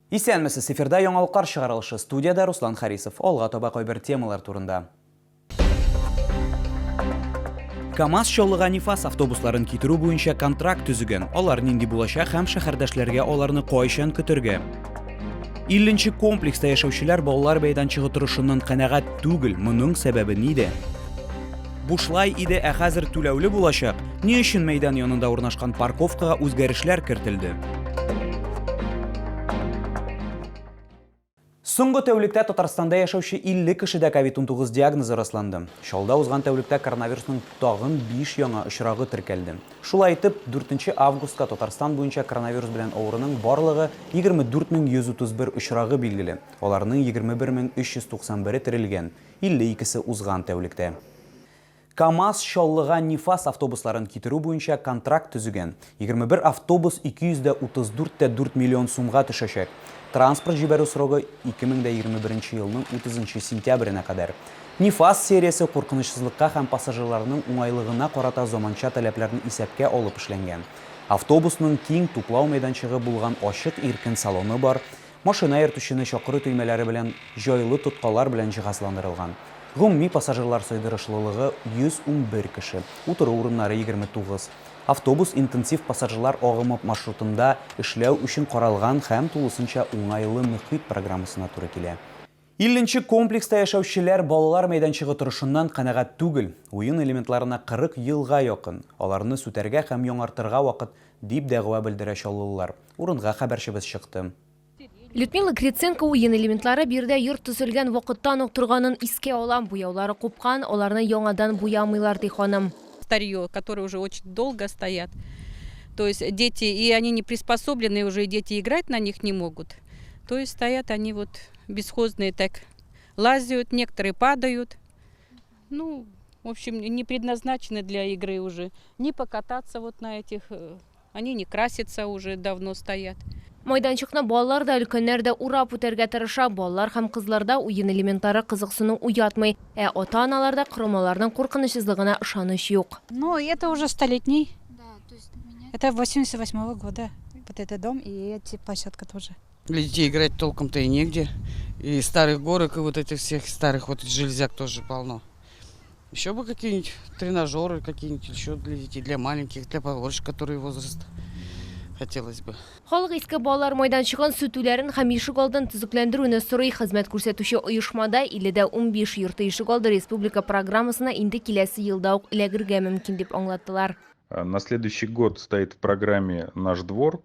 Исәнмесез, эфирда яңалыклар чыгарылышы. Студияда Руслан Харисов. Алга таба кайбер темалар турында. КАМАЗ чоллыга Нифас автобусларын китерү буенча контракт төзегән. Алар нинди булачак һәм шәһәрдәшләргә аларны кайчан көтәргә? 50-нче комплекста яшәүчеләр балалар мәйданчыгы торышыннан канәгать түгел. Моның сәбәбе нидә? Бушлай иде, ә хәзер түләүле булачак. Ни өчен мәйдан янында урнашкан парковкага үзгәрешләр кертелде? Соңгы тәүлектә Татарстанда яшәүче 50 кешедә COVID-19 диагнозы расланды. Шалда узган тәүлектә коронавирусның тагын 5 яңа очрагы теркәлде. Шулай итеп, 4 августка Татарстан буенча коронавирус белән авыруның барлыгы 24131 очрагы билгеле. Аларның 21391 терелгән, 52се узган тәүлектә. КАМАЗ чоллыга Нифас автобусларын китерү буенча контракт төзегән. 21 автобус 234,4 миллион сумга төшәчәк. Транспорт җибәрү срогы 2021 елның 30 сентябренә кадәр. Нифас сериясе куркынычсызлыкка һәм пассажирларның уңайлыгына карата заманча таләпләрне исәпкә алып эшләнгән. Автобусның киң туплау мәйданчыгы булган ачык иркен салоны бар, машина йөртүчене чакыру төймәләре белән җайлы тоткалар белән җиһазландырылган. Гомуми пассажирлар сыйдырышлылыгы 111 кеше, утыру урыннары 29. Автобус интенсив пассажирлар агымы маршрутында эшләү өчен каралган һәм тулысынча уңайлы мөхит программасына туры килә. 50-нче комплекста яшәүчеләр балалар мәйданчыгы торышыннан канәгать түгел. Уен элементларына 40 елга якын. Аларны сүтәргә һәм яңартырга вакыт дип дәгъва белдерә чаллылар. Урынга хәбәрчебез чыкты. Людмила Криценко уен элементлары бирдә йорт төзелгән вакыттан ук торганын искә алам, буяулары купкан, аларны яңадан буямыйлар ди ханым. Старье, которые уже очень долго стоят. То есть дети, и они не приспособлены, уже дети играть на них не могут. То есть стоят они вот бесхозные, так лазят, некоторые падают. Ну, в общем, не предназначены для игры уже. Не покататься вот на этих, они не красятся уже, давно стоят. Майданчыкны балалар да, өлкәннәр дә урап үтәргә тырыша. Балалар һәм кызларда уен элементлары кызыксыну уятмый. Ә ата-аналарда кырмаларның куркынычсызлыгына ышаныч юк. Ну, это уже столетний. Да, то есть у меня... Это 88-го года. Вот этот дом и эти площадка тоже. Для детей играть толком-то и негде. И старых горок, и вот этих всех старых вот железяк тоже полно. Еще бы какие-нибудь тренажеры, какие-нибудь еще для детей, для маленьких, для побольше, которые возраст. Хотелось бы. Халык иске балалар майданчыгын сүтүләрен һәм ишек алдын төзекләндерүне сорый. Хезмәт күрсәтүче оешмада 15 йорты ишек алды республика программасына инде киләсе елда ук эләгергә мөмкин дип аңлаттылар. На следующий год стоит в программе «Наш двор»,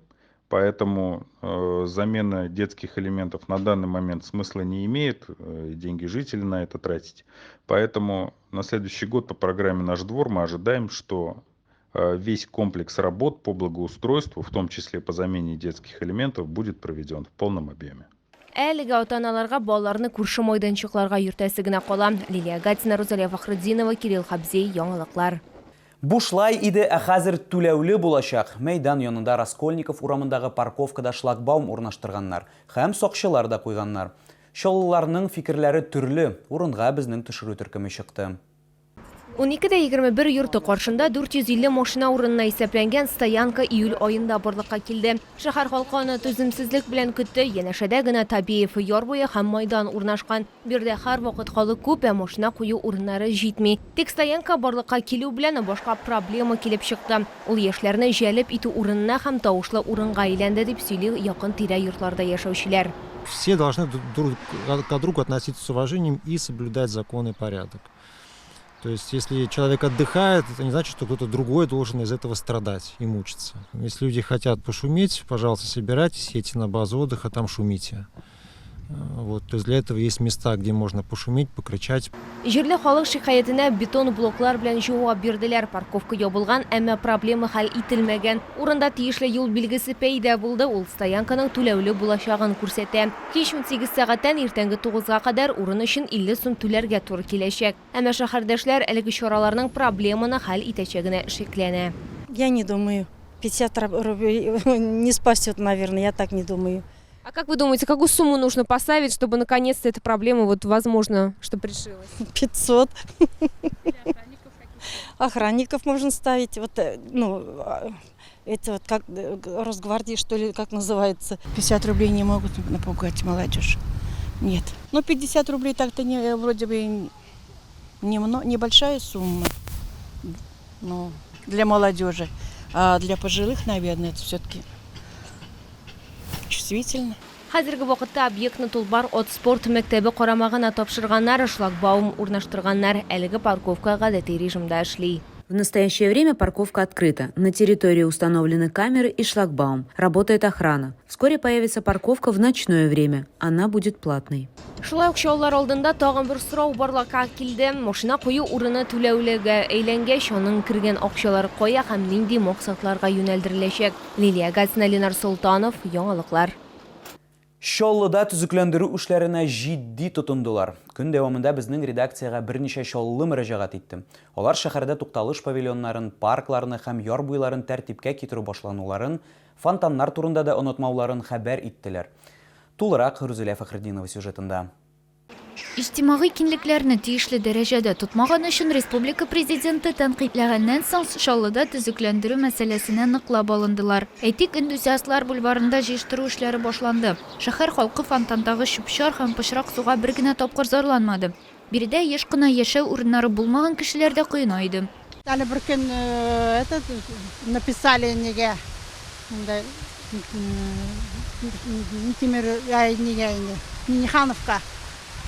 поэтому замена детских элементов на данный момент смысла не имеет, деньги жителей на это тратить. Поэтому на следующий год по программе «Наш двор» мы ожидаем, что весь комплекс работ по благоустройству, в том числе по замене детских элементов, будет проведен в полном объеме. Әлегә ата-аналарга балаларны күрше майданчыкларга йөртәсе генә кала. Лилия Гатина, Розалия Фахретдинова, Кирилл Хабзей, яңалыклар. Бушлай иде, ә хәзер түләүле булачак. Мәйдан янында Раскольников урамындагы парковкада шлагбаум урнаштырганнар һәм сакчылар да куйганнар. Чаллыларның фикерләре төрле. Урынга безнең төшерү төркеме чыкты. 12-21 йорты каршында 450 машина урынына исәпләнгән стоянка июль айында барлыкка килде. Шәһәр халкы аны түземсезлек белән көтте. Янәшәдә генә Табиев яр буе һәм майдан урнашкан. Бирдә һәр вакыт халык күп, ә машина кую урыннары җитми. Тик стоянка барлыкка килү белән башка проблема килеп чыкты. Ул яшьләрне җәлеп итү урынына һәм тавышлы урынга әйләнде дип сөйли якын тирә йортларда яшәүчеләр. Все должны друг к другу относиться с уважением и соблюдать закон и порядок. То есть, если человек отдыхает, это не значит, что кто-то другой должен из этого страдать и мучиться. Если люди хотят пошуметь, пожалуйста, собирайтесь, едьте на базу отдыха, там шумите. Вот, то есть для этого есть места, где можно пошуметь, покричать. Җирле халык шикаятенә бетон блоклар белән җавап бирделәр. Парковка ябылган, әмма проблема хәл ителмәгән. Урында тиешле юл билгесе пәйда булды. Ул стоянканың түләүле булачагын күрсәтә. Кич 18 сәгатьтән иртәнге 9-га кадәр урын өчен 50 сум түләргә туры киләчәк. Әмма шәһәрдәшләр әлеге чараларның проблеманы хәл итәчәгенә шикләнә. Я не думаю. 50 рублей не спасет, наверное, я так не думаю. А как вы думаете, какую сумму нужно поставить, чтобы наконец-то эта проблема, вот, возможно, чтобы решилась? 500. Охранников можно ставить. Вот, ну, Это вот как Росгвардии, что ли, как называется. 50 рублей не могут напугать молодежь. Нет. Ну, 50 рублей так-то не, вроде бы небольшая сумма, ну, для молодежи. А для пожилых, наверное, это все-таки чувствительно. Хәзерге вакытта объектны Тулбар от спорт мәктәбе карамагына тапшырганнар, шлагбаум урнаштырганнар, әлеге парковка гадәти режимда эшли. В настоящее время парковка открыта. На территории установлены камеры и шлагбаум. Работает охрана. Вскоре появится парковка в ночное время. Она будет платной. Шулай ук шаулар алдында тагын бер сорау барлыкка килде. Машина кую урыны түләүлегә әйләнгәч, аның кергән акчалары кая һәм нинди максатларга юнәлдереләчәк? Лилия Гасина, Ленар Солтанов, яңалыклар. Шоллыда түзүкләндерүү эшләренә җитди тотындылар. Көн дәвамында безнең редакциягә берничә шоллы мөрәҗәгать итте. Алар шәһәрдә тукталыш павильоннарын, паркларны һәм яр буйларын тәртипкә китерү башлануларын, фонтаннар турында да онытмауларын хәбәр иттеләр. Тулырак Рузилә Фәхретдинова сюжетында. Иҗтимагый киңлекләрне тиешле дәрәҗәдә тотмаган өчен республика президенты тәнкыйтьләгәннән соң Шаллыда төзекләндерү мәсьәләсенә ныклап алындылар. Әйтик, энтузиастлар бульварында җыештыру эшләре башланды. Шәһәр халкы фонтандагы чүп-чар һәм пычрак суга бер генә тапкыр зарланмады. Биредә еш кына яшәү урыннары булмаган кешеләр дә кыйна иде. Әле бер көн написали неге Минихановка,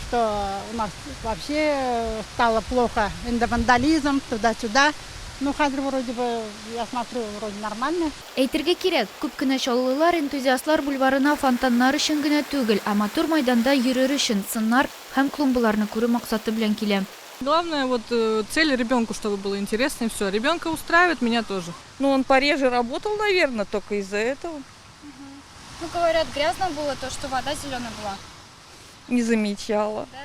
что у нас вообще стало плохо, вандализм, туда-сюда. Ну, хәзер вроде бы, я смотрю, вроде нормально. Әйтергә кирәк, күп кенә шаллылар энтузиастлар бульварына фонтаннар өчен генә түгел, а матур майданда йөрер өчен сыннар һәм клумбаларны күрү максаты белән килә. Главное, вот цель ребенку, чтобы было интересно, и все. Ребенка устраивает, меня тоже. Ну, он пореже работал, наверное, только из-за этого. Ну, говорят, грязно было то, что вода зеленая была. Не замечала. Да?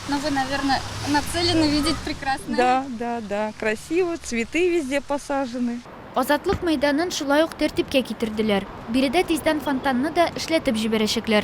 Но вы, наверное, нацелены видеть прекрасно. Да, красиво, цветы везде посажены. Азатлык мәйданын шулай ук тәртипкә китерделәр. Биредә тиздән фонтанны да эшләтеп җибәрәчәкләр.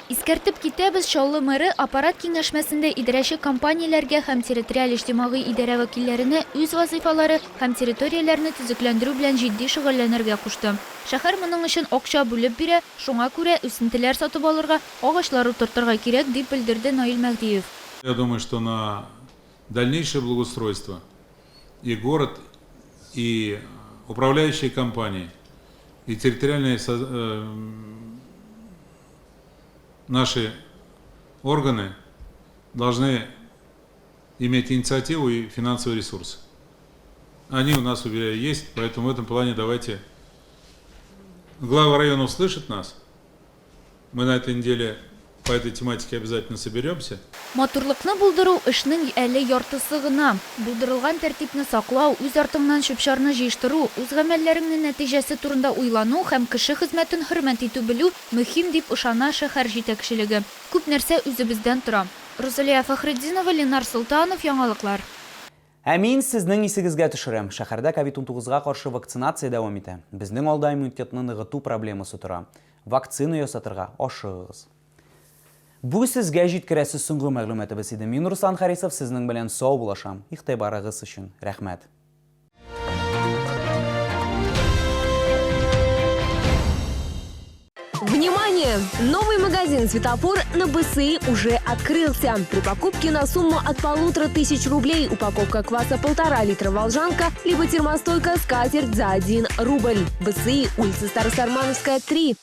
Искәртеп китәбез, Шаллы мэры аппарат киңәшмәсендә идарәче компанияләргә һәм территориаль иҗтимагый идарә вәкилләренә үз вазифалары һәм территорияләрне төзекләндерү белән җитди шөгыльләнергә кушты. Шәһәр моның өчен акча бүлеп бирә, шуңа күрә үсентеләр сатып алырга, агачлар утыртырга кирәк, дип белдерде Наил Мәгдиев. Я думаю, что на дальнейшее благоустройство и город, и управляющие компании, и территориальные наши органы должны иметь инициативу и финансовый ресурс. Они у нас, уверяю, есть, поэтому в этом плане давайте... Глава района услышит нас. Мы на этой неделе по этой тематике обязательно соберемся. Матурлыкны булдыру эшнең әле яртысы гына. Булдырылган тәртипне саклау, үз артыңнан чүп-чарны җыештыру, үз гамәлләреңнең нәтиҗәсе турында уйлану һәм кеше хезмәтен хөрмәт итү белү мөһим дип ышана шәһәр җитәкчелеге. Күп нәрсә үзебездән тора. Рузилия Фәхретдинова, Ленар Солтанов, яңалыклар. Ә мин сезнең исегезгә төшерәм. Шәһәрдә COVID-19-га каршы вакцинация дәвам итә. Безнең алда иммунитетны ныгыту проблемасы тора. Вакцина ясатырга ашыгыз. Бу сезгә җиткерәсе соңгы мәгълүматыбыз иде. Мин Руслан Харисов сезнең белән сау булашам. Игътибарыгыз өчен рәхмәт. Внимание! Новый магазин «Светофор» на БСИ уже открылся. При покупке на сумму от 1500 рублей упаковка кваса 1,5 литра «Волжанка» либо термостойкая скатерть за 1 рубль. БСИ, улица Старосармановская, 3.